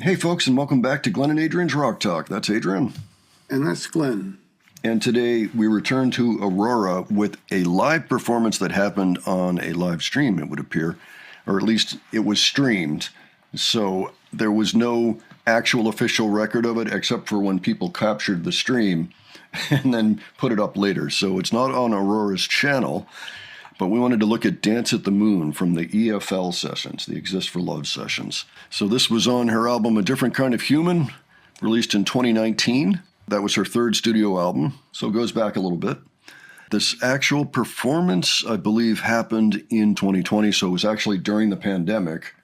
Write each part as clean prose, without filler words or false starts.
Hey folks, and welcome back to Glenn and Adrian's Rock Talk. That's Adrian. And that's Glenn. And today we return to Aurora with a live performance that happened on a live stream, it would appear, or at least it was streamed. So there was no actual official record of it except for when people captured the stream and then put it up later. So it's not on Aurora's channel, but we wanted to look at Dance at the Moon from the EFL sessions, the Exist for Love sessions. So this was on her album A Different Kind of Human, released in 2019. That was her third studio album, so it goes back a little bit. This actual performance, I believe, happened in 2020, so it was actually during the pandemic.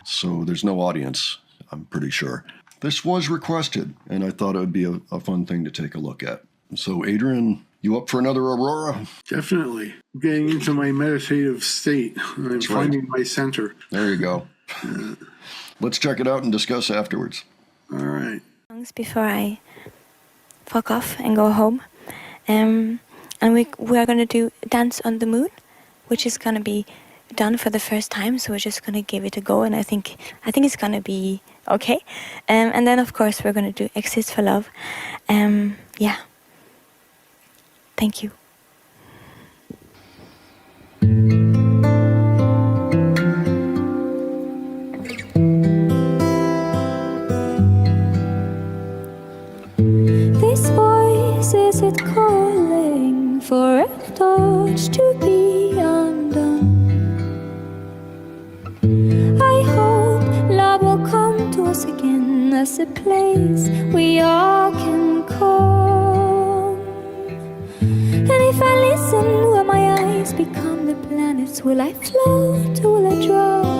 So there's no audience, I'm pretty sure. This was requested, and I thought it would be a fun thing to take a look at. So Adrian, you up for another Aurora? Definitely. Getting into my meditative state. I'm finding my center. There you go. Let's check it out and discuss afterwards. All right. Before I fuck off and go home. And we are going to do Dance on the Moon, which is going to be done for the first time, so we're just going to give it a go, and I think it's going to be okay. And then, of course, we're going to do Exist for Love. Yeah. Thank you. This voice, is it calling for a torch to be undone? I hope love will come to us again as a place we all can come. And if I listen, will my eyes become the planets? Will I float or will I drown?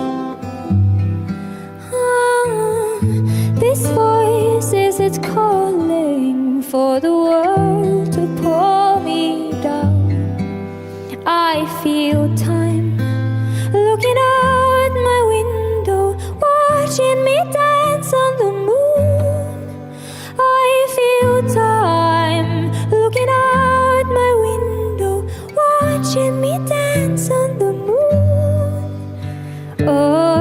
This voice, is it calling for the world to pull me down? I feel time looking out my window, watching me dance on the moon. I feel time looking out my window, watching me dance on the moon. Oh,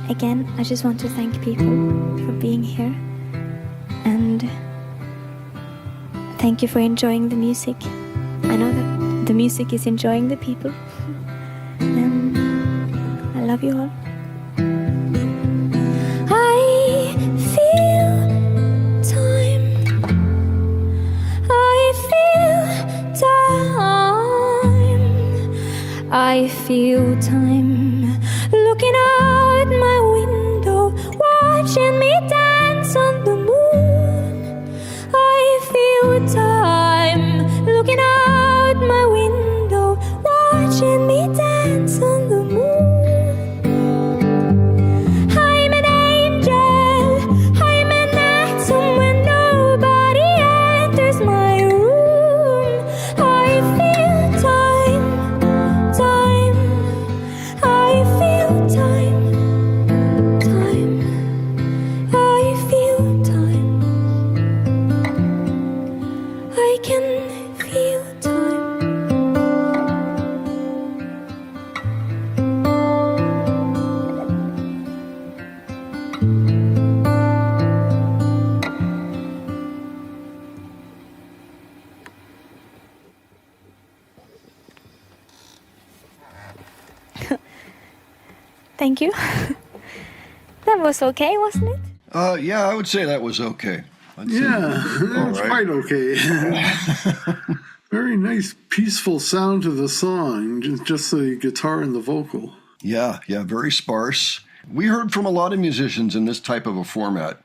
again, I just want to thank people for being here, and thank you for enjoying the music. I know that the music is enjoying the people, and I love you all. I feel time. I feel time. I feel time looking out my window, watching me dance on the moon. I feel time looking out my window, watching me dance on the moon. I'm an angel, I'm an atom when nobody enters my room. I feel time, time. Thank you. That was okay, wasn't it? Yeah, I would say that was okay. Yeah, that's quite okay. Very nice, peaceful sound to the song, just the guitar and the vocal. Yeah, very sparse. We heard from a lot of musicians in this type of a format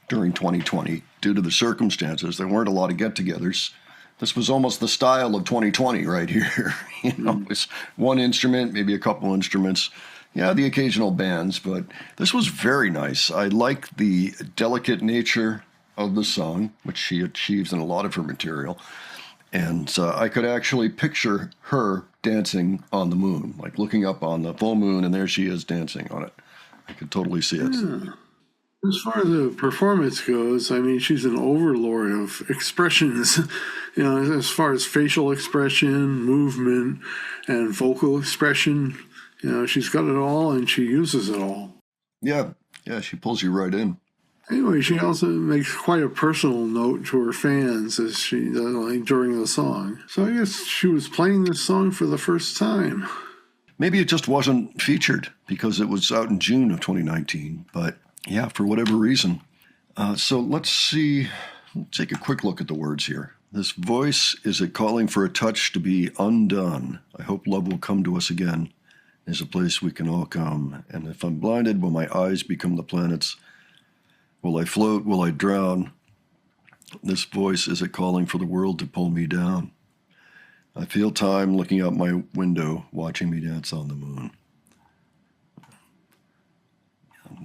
during 2020 due to the circumstances. There weren't a lot of get-togethers. This was almost the style of 2020 right here. It's one instrument, maybe a couple instruments. Yeah, the occasional bands, but this was very nice. I like the delicate nature of the song, which she achieves in a lot of her material. And I could actually picture her dancing on the moon, like looking up on the full moon, and there she is dancing on it. I could totally see it. Yeah. As far as the performance goes, I mean, she's an overlord of expressions, as far as facial expression, movement, and vocal expression. She's got it all, and she uses it all. Yeah, she pulls you right in. Anyway, she also makes quite a personal note to her fans as she does during the song. So I guess she was playing this song for the first time. Maybe it just wasn't featured because it was out in June of 2019. But yeah, for whatever reason. So let's see. Let's take a quick look at the words here. This voice is a calling for a touch to be undone. I hope love will come to us again. There's a place we can all come. And if I'm blinded, will my eyes become the planets? Will I float? Will I drown? This voice is a calling for the world to pull me down. I feel time looking out my window, watching me dance on the moon.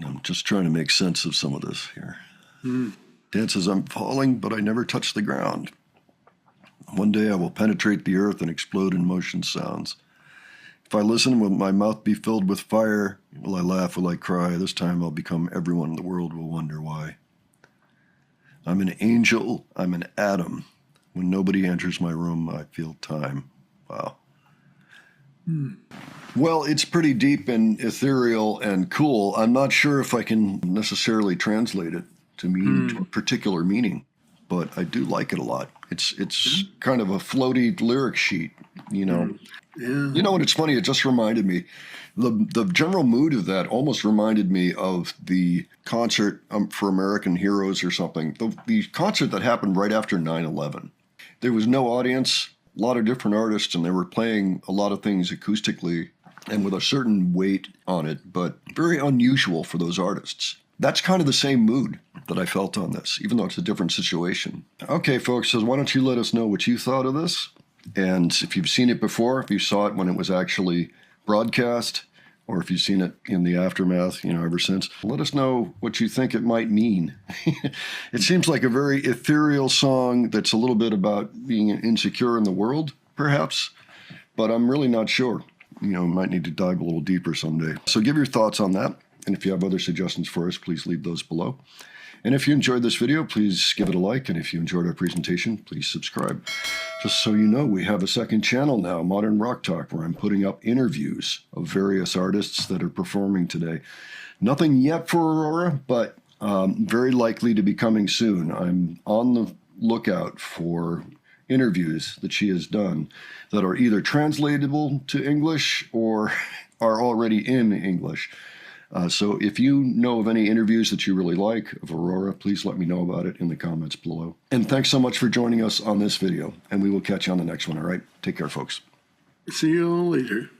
I'm just trying to make sense of some of this here. Dances I'm falling, but I never touch the ground. One day I will penetrate the earth and explode in motion sounds. If I listen, will my mouth be filled with fire? Will I laugh? Will I cry? This time I'll become everyone in the world will wonder why. I'm an angel. I'm an atom. When nobody enters my room, I feel time. Wow. Well, it's pretty deep and ethereal and cool. I'm not sure if I can necessarily translate it to mean to a particular meaning, but I do like it a lot. It's kind of a floaty lyric sheet, Yeah. You know what? It's funny. It just reminded me. The general mood of that almost reminded me of the concert for American Heroes or something. The concert that happened right after 9/11. There was no audience, a lot of different artists, and they were playing a lot of things acoustically and with a certain weight on it, but very unusual for those artists. That's kind of the same mood that I felt on this, even though it's a different situation. Okay, folks, so why don't you let us know what you thought of this? And if you've seen it before, if you saw it when it was actually broadcast, or if you've seen it in the aftermath, ever since, let us know what you think it might mean. It seems like a very ethereal song that's a little bit about being insecure in the world, perhaps, but I'm really not sure. Might need to dive a little deeper someday. So give your thoughts on that. And if you have other suggestions for us, please leave those below. And if you enjoyed this video, please give it a like. And if you enjoyed our presentation, please subscribe. Just so you know, we have a second channel now, Modern Rock Talk, where I'm putting up interviews of various artists that are performing today. Nothing yet for Aurora, but very likely to be coming soon. I'm on the lookout for interviews that she has done that are either translatable to English or are already in English. So if you know of any interviews that you really like of Aurora, please let me know about it in the comments below. And thanks so much for joining us on this video, and we will catch you on the next one, all right? Take care, folks. See you all later.